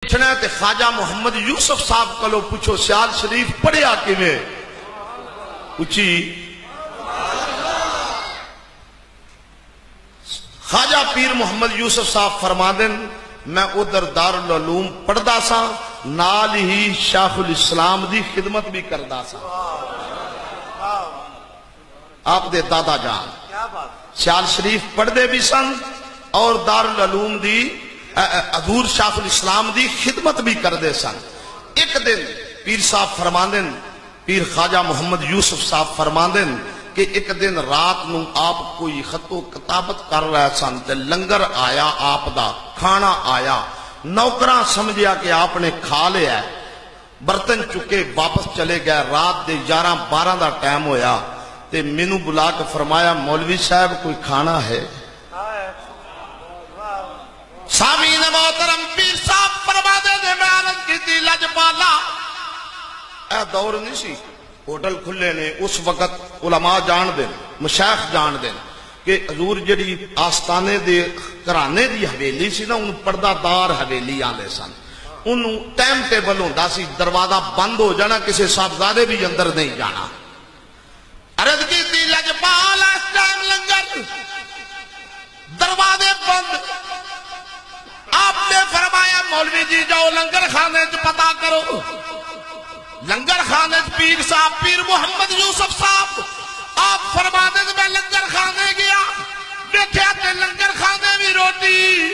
پوچھنا تے خواجہ محمد یوسف صاحب کلو پوچھو سیال شریف پڑھیا کیویں اچھی خواجہ پیر محمد یوسف صاحب فرمادن میں ادھر دارالعلوم پڑھدا سا نال ہی شیخ الاسلام دی خدمت بھی کردا سا آپ دے دادا جان سیال شریف پڑھ دے بھی سن اور دارالعلوم دی حضور شیخ الاسلام دی خدمت بھی کر دے سن ایک دن پیر صاحب فرماندن پیر خواجہ محمد یوسف صاحب فرماندن کہ ایک دن رات نو آپ کوئی خط و کتابت کر رہے سن تے لنگر آیا آپ دا کھانا آیا نوکراں سمجھیا کہ آپ نے کھا لیا ہے برتن چکے واپس چلے گئے رات دے 11-12 دا ٹائم ہویا تے مینو بلا کے فرمایا مولوی صاحب کوئی کھانا ہے سامعین محترم پیر صاحب فرما دے میں عرض کی تھی لجپالا اے دور نہیں سی ہوٹل کھلے نے اس وقت علماء جان دیں مشایخ جان دیں کہ حضور جڑی آستانے دے کرانے دی حویلی سی نا ان پردہ دار حویلی آلے سن انہوں ٹائم ٹیبل ہوندا سی دروازہ بند ہو جانا کسی صاحبزادے بھی اندر نہیں جانا عرض کی تھی لجپال اس ٹائم لنگر دروازے بند آپ نے فرمایا مولوی جی جاؤ لنگر خانے چ پتا کرو لنگر خانے پیر صاحب پیر محمد یوسف صاحب آپ فرما دیں میں لنگر خانے گیا دیکھا تے لنگر خانے بھی روٹی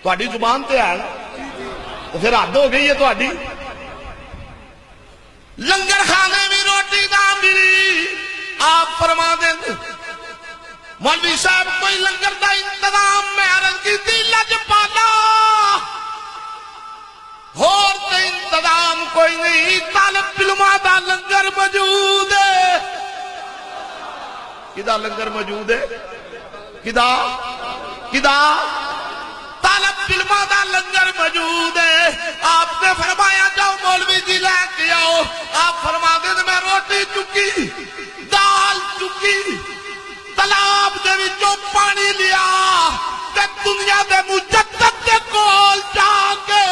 تہاڈی زبان تے ہے تو پھر حد ہو گئی ہے تہاڈی لنگر خانے بھی روٹی نہ ملی آپ فرما دیں مولوی صاحب کوئی لنگر دا انتظام میں عرض کی تھی لجپالا اور تے انتظام کوئی نہیں طالب علماء دا لنگر موجود ہے کدا لنگر موجود ہے کدا طالب علماء دا لنگر موجود ہے آپ نے فرمایا جاؤ مولوی جی لے کے آؤ آپ فرما دیں میں روٹی چکی دال چکی تالاب دے وچوں پانی لیا تے دنیا دے مجدد دے کول جا کے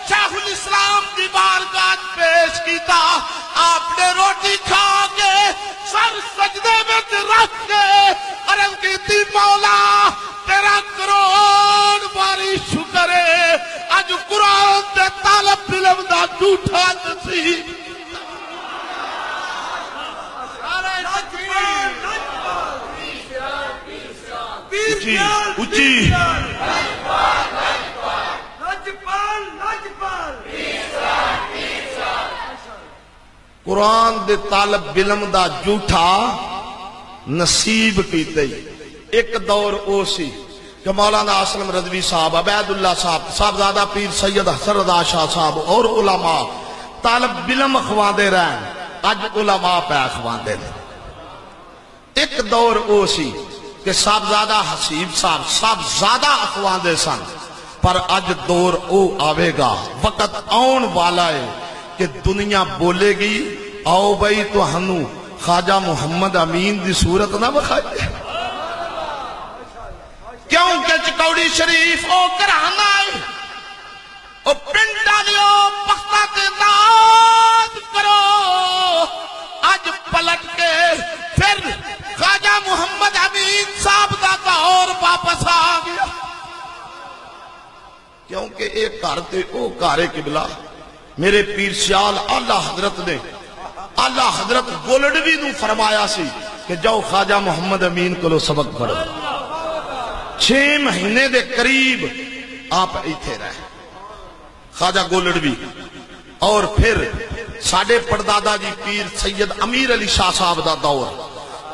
شیخ الاسلام دی بارگاہ پیش کیتا آپ نے روٹی کھا کے سر سجدے میں رکھ کے عرض کیتی مولا تیرا کروڑ باری شکر ہے اج قرآن تے طالب علم دا جھوٹا نصیب اچھی قرآن دے طالب علم دا جھوٹا نصیب کیتے ایک دور او سی کہ مولانا اسلم رضوی صاحب عبید اللہ صاحب صاحبزادہ پیر سید حسن رضا شاہ صاحب اور علماء طالب علم اخوان دے رہے ہیں اج علماء پہ اخوان دے رہے ایک دور او سی کہ صاحبزادہ حسیب صاحبزادہ اخوان دے سن پر اج دور او آوے گا وقت آن والا ہے کہ دنیا بولے گی آؤ بھائی تو ہنو خواجہ محمد امین دی صورت نہ بخائے کیونکہ چکوڑی شریف او کرانا ہے او پنڈا لیو پختہ تے داد کرو آج پلٹ کے پھر خواجہ محمد امین صاحب دا دور واپس آ گیا کیونکہ ایک کارتے او کارے قبلہ میرے پیر سیال اعلیٰ حضرت نے اعلیٰ حضرت گولڈوی نو فرمایا سی کہ جاؤ خواجہ محمد امین کو لو سبق پڑھو 6 مہینے دے قریب آپ ایتھے رہے خواجہ گولڈوی اور پھر ساڑھے پردادا جی پیر سید امیر علی شاہ صاحب دا دور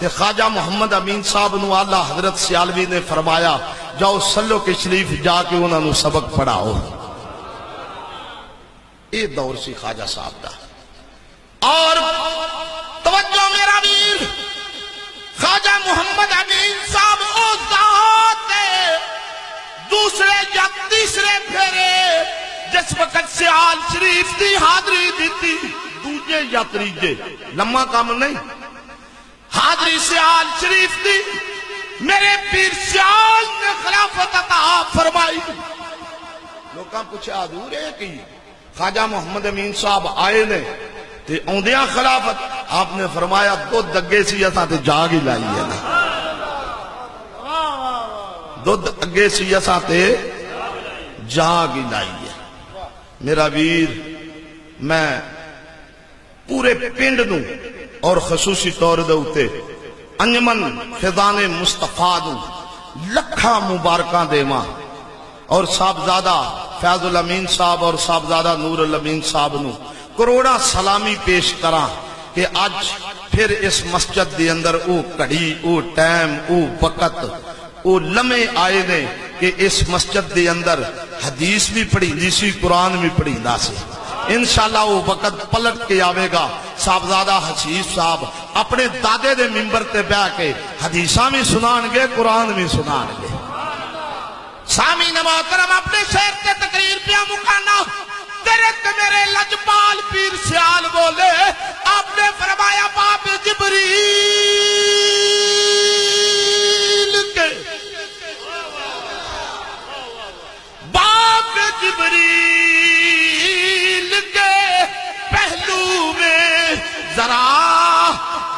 تے خواجہ محمد امین صاحب نو اعلیٰ حضرت سیالوی نے فرمایا جاؤ سلو کے شریف جا کے انہوں نے سبق پڑھاؤ اے دور سی خواجہ صاحب دا اور توجہ میرا ویر خواجہ محمد امین صاحب او ذات ہے دوسرے یا تیسرے پھیرے جس وقت سیال شریف دی حاضری دیتی دوجے یا تریجے لمحہ کام نہیں حاضری سیال شریف دی میرے پیر سیال نے خلافت عطا فرمائی لوکاں پوچھا حضور ہے کی خواجہ محمد امین صاحب آئے نے تے اوندیاں خلافت آپ نے فرمایا دودھ اگے سی اساں تے جاگ ہی لائی ہے نا دودھ اگے سی اساں تے جاگ ہی لائی ہے میرا ویر میں پورے پنڈ نو اور خصوصی طور دے اوتے انجمن فیضان مصطفیٰ نو لکھاں مبارکاں دیواں اور صاحبزادہ فیض الامین صاحب اور صاحبزادہ نور الامین صاحب نو کروڑا سلامی پیش کراں کہ آج پھر اس مسجد دے اندر او کڑی او ٹائم او وقت او لمحے آئے نے کہ اس مسجد دے اندر حدیث بھی پڑھی دی سی قرآن بھی پڑھی دا سی انشاءاللہ وہ وقت پلٹ کے آوے گا صاحبزادہ حسیب صاحب اپنے دادے دے ممبر تے بیٹھ کے حدیثاں بھی سنان گے قرآن بھی سنان گے سامعین محترم اپنے شہر تے تقریر پیا مکانا تیرے تے میرے لجپال پیر سیال بولے آپ نے فرمایا باپ جبریل کے باپ جبریل کے پہلو میں ذرا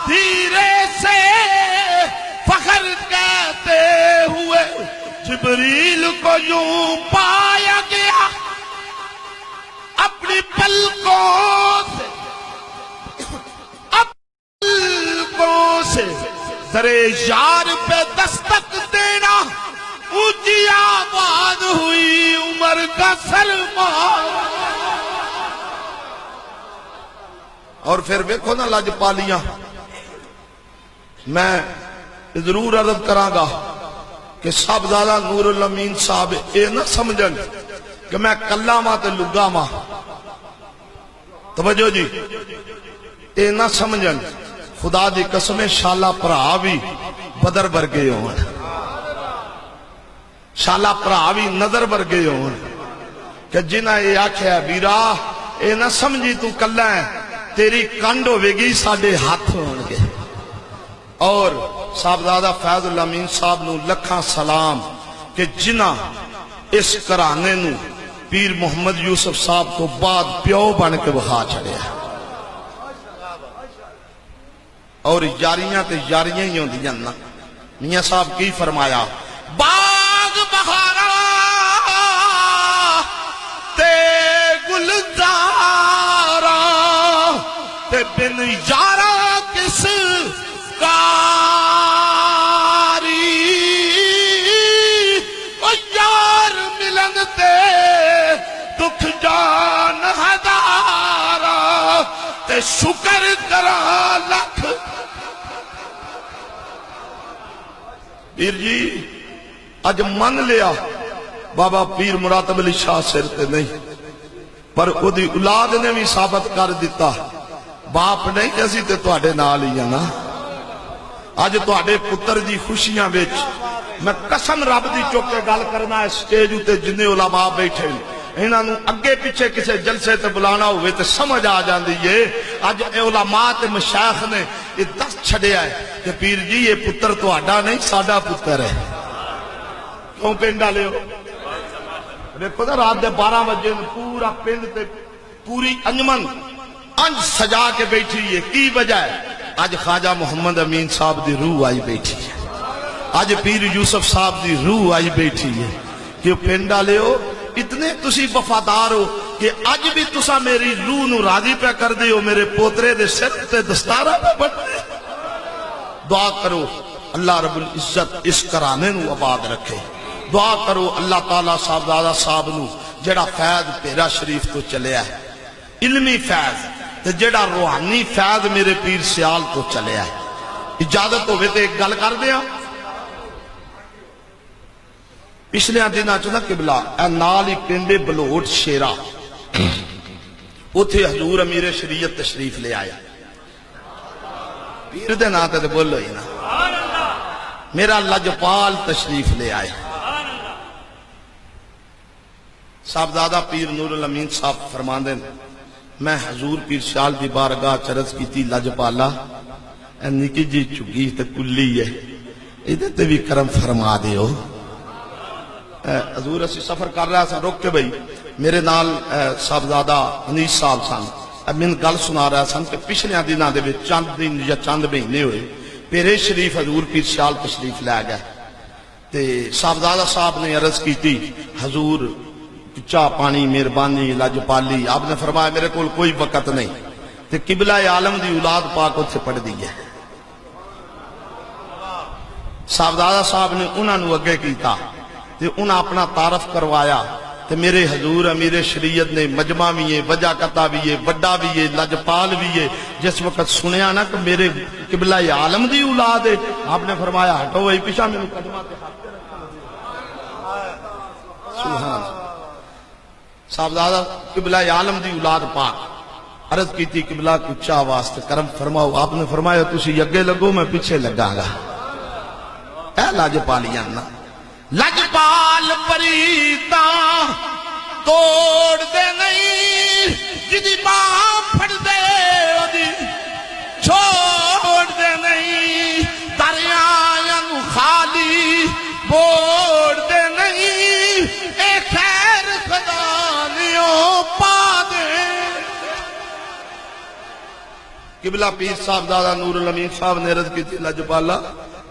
دھیرے سے فخر کہتے ہوئے جبریل کو یوں پایا گیا اپنی پلکوں سے درے یار پہ دستک دینا اونچی آواز ہوئی عمر کا سلمان اور پھر دیکھو نا لاجپالیاں میں ضرور عرض کراں گا کہ صاحبزادہ نور الامین صاحب اے نہ سمجھن کہ میں کلا ماں تے لگا ماں توجہ جی اے نہ سمجھن خدا دی قسم شالہ پرا بھی بدر برگے ہون شالہ پرا بھی نظر برگے ہون کہ جنہ اے آکھیا بیرا اے نہ سمجھی تو کلا ہے تیری کنڈ ہوئے گی ساڑھے ہاتھ ہون گے اور صاحبزادہ فیض الامین صاحب نو لکھاں سلام کہ جنہ اس کرانے نو پیر محمد یوسف صاحب تو بعد پیو بن کے بخا چھڑے ہیں اور یاریاں تے یاریاں ہی ہوں دیاں نا میاں صاحب کی فرمایا باغ بہارا تے گلزارا تے بن یارا کس کاری او یار ملن تے دکھ جان ہدارا تے شکر کرا لکھ پیر جی اج من لیا بابا پیر مراتب علی شاہ سر تے نہیں پر او دی اولاد نے بھی ثابت کر دیتا باپ نہیں جیسی تے تو آڑے نال ہی ہے نا آج تو آڑے پتر دی خوشیاں بیچ میں قسم رب دی چوکے گال کرنا ہے سٹیج ہوتے جنہیں علماء بیٹھے انہاں نو اگے پیچھے کسے جلسے تے بلانا ہوئے تے سمجھ آ جان دیئے آج علماء تے مشایخ نے یہ دست چھڑے آئے کہ پیر جی یہ پتر تو آڑا نہیں سادہ پتر ہے کیوں پینڈا لے ہو دیکھو دا رات دے 12 بجے پورا پینڈ تے پوری انجمن انج سجا کے بیٹھی ہے کی وجہ ہے آج خواجہ محمد امین صاحب دی روح آئی بیٹھی ہے آج پیر یوسف صاحب دی روح آئی بیٹھی ہے کہ پینڈا لے ہو اتنے تسی وفادار ہو کہ آج بھی تسا میری روح نو راضی پہ کر دے ہو میرے پوترے دے سر تے دستارہ پہ بڑھتے دعا کرو اللہ رب العزت اس کرانے نو آباد رکھے دعا کرو اللہ تعالیٰ صاحبزادہ صاحب نو جڑا فیض پیرا شریف تو چلے ہے علمی فیض تے جڑا روحانی فیض میرے پیر سیال تو چلے ہے اجازت ہوئے تے ایک گل کر دیا پچھلے دن آچنا قبلہ اے نالی پنڈے بلوٹ شیرہ اتھے حضور امیر شریعت تشریف لے آیا پیر دے ناتے تے بولو ہی نا میرا لجپال تشریف لے آیا صاحبزادہ پیر نور الامین صاحب فرمان دیں میں حضور پیر شال دی بارگاہ چرز کی تھی لجپالا اے نکی جی چکی تے کلی ہے ادھے تے بھی کرم فرما دے ہو حضور اسی سفر کر رہا سا روک کے بھئی میرے نال صاحبزادہ انیس صاحب سن من گل سنا رہا سن کہ پچھلے دنوں دے وچ چند دن یا چند مہینے ہوئے پیرے شریف حضور پیر سیال تشریف لے گئے تے صاحبزادہ صاحب نے عرض کی تھی حضور چاہ پانی مہربانی لاجپالی آپ نے فرمایا میرے کول کوئی وقت نہیں تے قبلہ عالم دی اولاد پاک اتھے پڑھ دی ہے صاحبزادہ صاحب نے انہاں نو اگے کیتا تے انہاں اپنا تعارف کروایا تے میرے حضور امیر شریعت نے مجمع بھی ہے وجہ قطع بھی ہے وڈا بھی ہے لجپال بھی ہے جس وقت سنیا نا کہ میرے قبلہ عالم دی اولاد ہے آپ نے فرمایا ہٹو وہی پیچھا میں قدمہ تے ہاتھ سبحان صاحبزادہ قبلہ عالم دی اولاد پاک عرض کی تھی قبلہ کچھ واسطے کرم فرماؤ آپ نے فرمایا تسی اگے لگو میں پیچھے لگا گا اے لاجپالیاں نا لجپال پریتا توڑ دے نہیں جدی باں پھڑ دے دی چھوڑ دے نہیں دریاں نو خالی بوڑ دے نہیں اے خیر خدانیوں پا دے قبلہ پیر صاحب دادا نور الامین صاحب نے عرض کی تھی لجپالا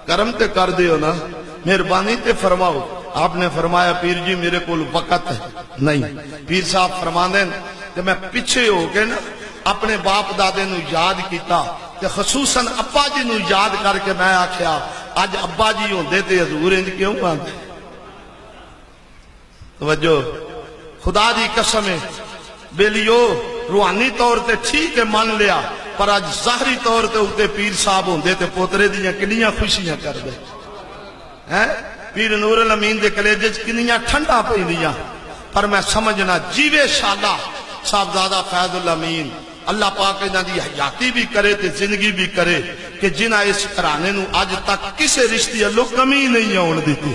کرم تے کر دیو نا مہربانی تے فرماؤ آپ نے فرمایا پیر جی میرے کول وقت نہیں پیر صاحب فرماندے کہ میں پیچھے ہو کے نا اپنے باپ دادے نو یاد کیتا کہ خصوصاً ابا جی نو یاد کر کے میں آکھیا آج ابا جی ہوندے تے حضور انج کیوں آندے توجہ خدا دی قسم ہے بیلیو روحانی طور تے ٹھیک ہے مان لیا پر آج ظاہری طور تے ہوتے پیر صاحب ہوندے تے پوترے دیاں کنیاں خوشیاں کر دے پیر نور الامین دے کلیجے کنیاں ٹھنڈا پئی دیاں پر میں سمجھنا جیوے شالا صاحبزادہ فیض الامین اللہ پاک انہاں دی حیاتی بھی کرے تے زندگی بھی کرے کہ جنہاں اس گھرانے نو اج تک کسے رشتے اللہ کمی نہیں آن دیتی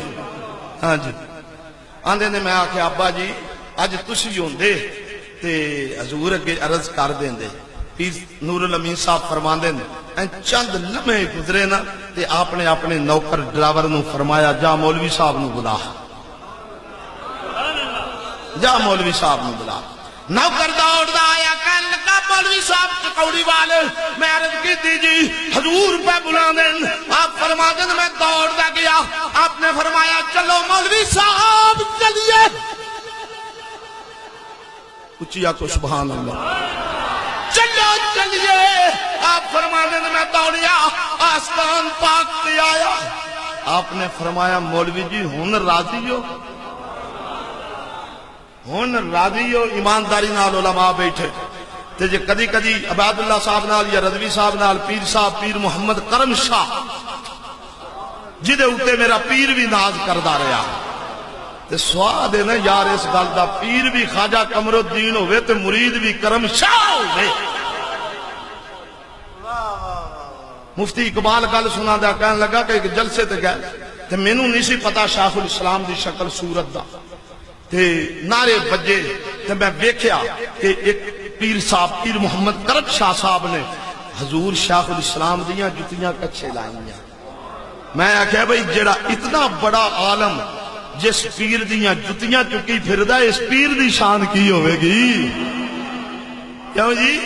ہاں جی آندے نے میں آکھیا ابا جی اج تسی ہوندے تے حضور اگے عرض کر دیندے پیر نور الامین صاحب فرماندے ہیں چند لمحے گزرے نا تے آپ نے اپنے نوکر ڈرائیور نو فرمایا جا مولوی صاحب نو بلا جا مولوی صاحب نو بلا نوکر دوڑ دا آیا کہنے لگا مولوی صاحب چکوڑی والے میں عرض کی تھی جی حضور پہ بلا دیں آپ فرما دیں میں دوڑ دا گیا آپ نے فرمایا چلو مولوی صاحب چلیے اچھیا کو سبحان اللہ چلو چلیے آپ فرما دیں میں دوڑیا آستان پاک پہ آیا آپ نے فرمایا مولوی جی ہن راضی ہو ہن راضی ہو ایمانداری نال علماء بیٹھے تے جے کدی کدی عباد اللہ صاحب نال یا رضوی صاحب نال پیر صاحب پیر محمد کرم شاہ جدے اتے میرا پیر بھی ناز کردہ رہا تے سواد ہے نا یار اس گل دا پیر بھی خواجہ قمر الدین ہوئے تے مرید بھی کرم شاہ ہوئے مفتی اقبال گل سنا دا کہنے لگا کہ ایک جلسے تے گئے تے میں نو نہیں سی پتا شیخ الاسلام دی شکل صورت دا تے نعرے بجے تے میں ویکھیا کہ ایک پیر صاحب پیر محمد کرم شاہ صاحب نے حضور شیخ الاسلام دیاں جتیاں کچھے لائیاں میں آکھیا بھئی جڑا اتنا بڑا عالم جس پیر دیاں جتیاں چکی پھردہ اس پیر دی شان کی ہوئے گی کیوں جی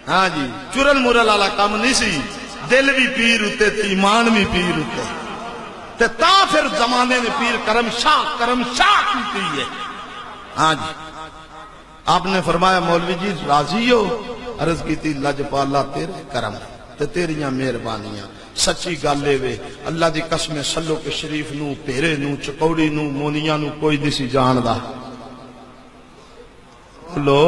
ہاں جی چرل مرل والا کام نہیں سی دل بھی پیر ہوتے تھے ایمان بھی پیر ہوتے تے تا پھر زمانے نے پیر کرم شاہ کی ہے ہاں جی آپ نے فرمایا مولوی جی راضی ہو عرض کی تھی لجپالا تیرے کرم تے تیریاں مہربانیاں سچی گالے وے اللہ دی قسم سلو کے شریف نو پیرے نو چکوڑی نو مونیاں نو کوئی دیسی جان دا لو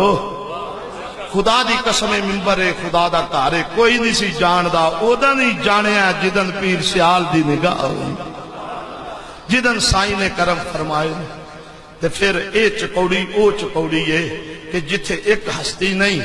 خدا دی قسم منبر خدا دا کارے کوئی نہیں سی جان دا او دا نہیں جانے ہیں جدن پیر سیال دی نگاہ ہوئی جدن سائی نے کرم فرمائے تے پھر اے چکوڑی او چکوڑی ہے کہ جتھے ایک ہستی نہیں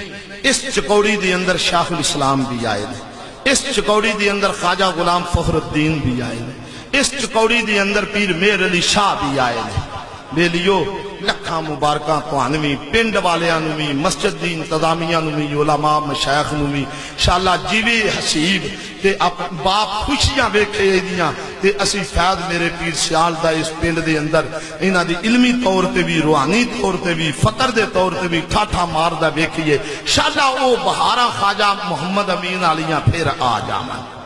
اس چکوڑی دی اندر شیخ الاسلام بھی آئے نے اس چکوڑی دی اندر خواجہ غلام فخر الدین بھی آئے نے اس چکوڑی دی اندر پیر میر علی شاہ بھی آئے نے بیلیو ਲੱਖਾਂ ਮੁਬਾਰਕਾਂ ਤੁਹਾਨੂੰ ਵੀ, ਪਿੰਡ ਵਾਲਿਆਂ ਨੂੰ ਵੀ, ਮਸਜਿਦ ਦੀ ਇੰਤਜ਼ਾਮੀਆਂ ਨੂੰ ਵੀ, ਉਲਮਾ ਮਸ਼ਾਇਖ ਨੂੰ ਵੀ। ਇੰਸ਼ਾਅੱਲਾ ਜਿਵੇਂ ਹਸੀਬ ਤੇ ਬਾਪ ਖੁਸ਼ੀਆਂ ਵੇਖੇ ਇਹਦੀਆਂ ਤੇ ਅਸੀਂ ਫੈਜ਼ ਮੇਰੇ ਪੀਰ ਸਿਆਲ ਦਾ ਇਸ ਪਿੰਡ ਦੇ ਅੰਦਰ ਇਹਨਾਂ ਦੀ علمی طور ਤੇ ਵੀ, روحانی طور ਤੇ ਵੀ, ਫਤਰ ਦੇ ਤੌਰ ਤੇ ਵੀ ਠਾਠਾ ਮਾਰਦਾ ਵੇਖੀਏ। ਇੰਸ਼ਾਅੱਲਾ ਉਹ ਬਹਾਰਾਂ ਖਾਜਾ ਮੁਹੰਮਦ ਅਮੀਨ ਵਾਲੀਆਂ ਫਿਰ ਆ ਜਾਵਾਂ।